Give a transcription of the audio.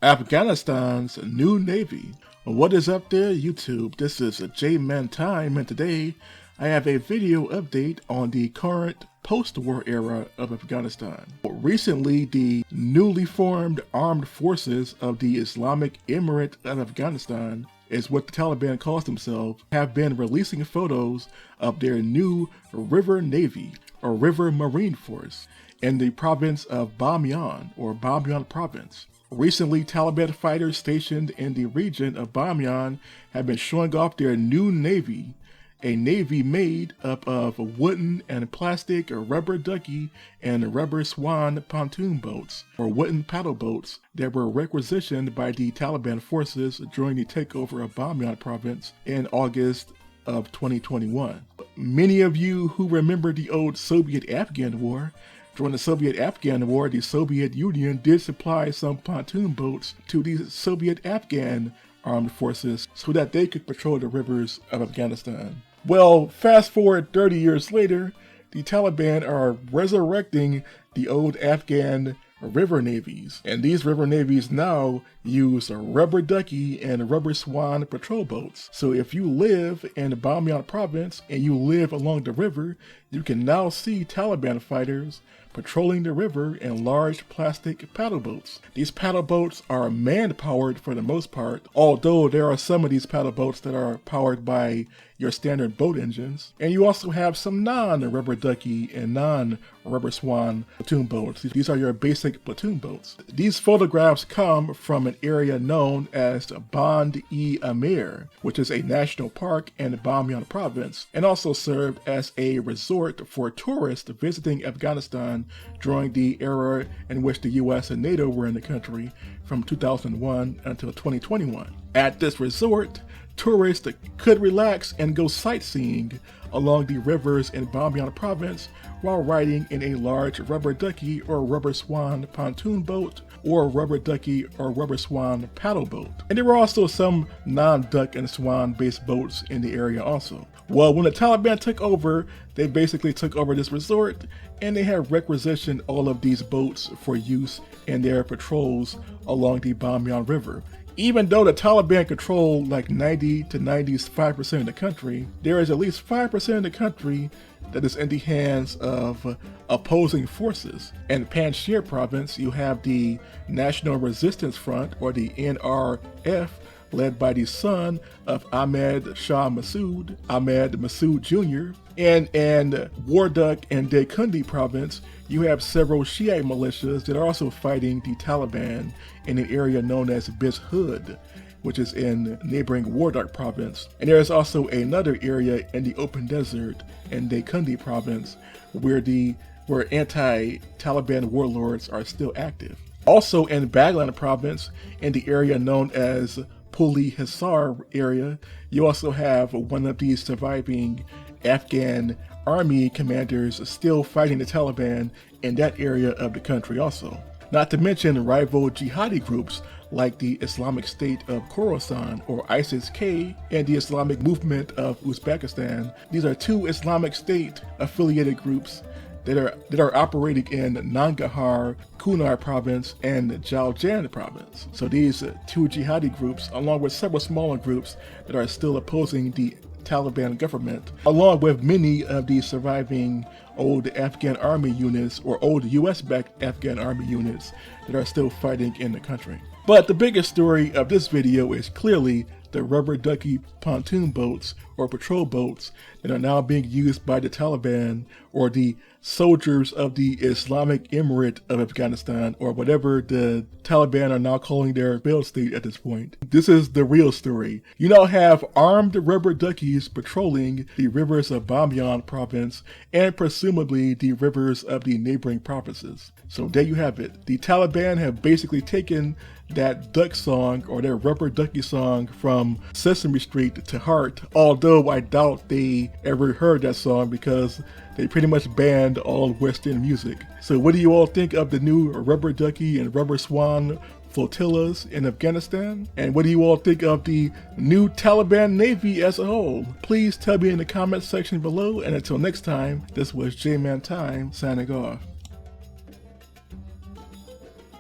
Afghanistan's new navy. What is up there, YouTube? This is J-Man Time, and today I have a video update on the current post-war era of Afghanistan. Recently, the newly formed armed forces of the Islamic Emirate of Afghanistan, is what the Taliban calls themselves, have been releasing photos of their new river navy, or river marine force, in the province of Bamiyan, or Bamiyan province. Recently, Taliban fighters stationed in the region of Bamiyan have been showing off their new navy, a navy made up of wooden and plastic rubber ducky and rubber swan pontoon boats, or wooden paddle boats, that were requisitioned by the Taliban forces during the takeover of Bamiyan province in August of 2021. Many of you who remember the old Soviet-Afghan war, during the Soviet-Afghan War, the Soviet Union did supply some pontoon boats to the Soviet-Afghan armed forces so that they could patrol the rivers of Afghanistan. Well, fast forward 30 years later, the Taliban are resurrecting the old Afghan river navies, and these river navies now use rubber ducky and rubber swan patrol boats. So if you live in the Bamiyan province and you live along the river, you can now see Taliban fighters patrolling the river in large plastic paddle boats. These paddle boats are man-powered for the most part, although there are some of these paddle boats that are powered by your standard boat engines. And you also have some non-rubber ducky and non-rubber swan platoon boats. These are your basic platoon boats. These photographs come from an area known as Band-e-Amir, which is a national park in Bamiyan province, and also served as a resort for tourists visiting Afghanistan during the era in which the US and NATO were in the country from 2001 until 2021. At this resort, tourists could relax and go sightseeing along the rivers in Bamiyan province while riding in a large rubber ducky or rubber swan pontoon boat, or rubber ducky or rubber swan paddle boat. And there were also some non-duck and swan based boats in the area also. Well, when the Taliban took over, they basically took over this resort, and they have requisitioned all of these boats for use in their patrols along the Bamiyan River. Even though the Taliban control like 90 to 95% of the country, there is at least 5% of the country that is in the hands of opposing forces. In Panjshir province, you have the National Resistance Front, or the NRF, led by the son of Ahmed Shah Massoud, Ahmed Massoud Jr. And in Wardak and Daikundi province, you have several Shiite militias that are also fighting the Taliban in an area known as Bizhud, which is in neighboring Wardak province. And there is also another area in the open desert in Daikundi province where anti-Taliban warlords are still active. Also in Baghlan province, in the area known as Puli Hisar area, you also have one of these surviving Afghan army commanders still fighting the Taliban in that area of the country also. Not to mention rival jihadi groups like the Islamic State of Khorasan, or ISIS-K, and the Islamic Movement of Uzbekistan. These are two Islamic State affiliated groups that are operating in Nangarhar, Kunar province, and Jaljan province. So these two jihadi groups, along with several smaller groups that are still opposing the Taliban government, along with many of the surviving old Afghan army units or old US-backed Afghan army units that are still fighting in the country. But the biggest story of this video is clearly the rubber ducky pontoon boats or patrol boats that are now being used by the Taliban, or the soldiers of the Islamic Emirate of Afghanistan, or whatever the Taliban are now calling their failed state at this point. This is the real story. You now have armed rubber duckies patrolling the rivers of Bamiyan province and presumably the rivers of the neighboring provinces. So there you have it. The Taliban have basically taken that duck song, or their rubber ducky song, from Sesame Street to heart, although I doubt they ever heard that song because they pretty much banned all Western music. So what do you all think of the new rubber ducky and rubber swan flotillas in Afghanistan? And what do you all think of the new Taliban Navy as a whole? Please tell me in the comment section below, and until next time, this was J-Man Time signing off.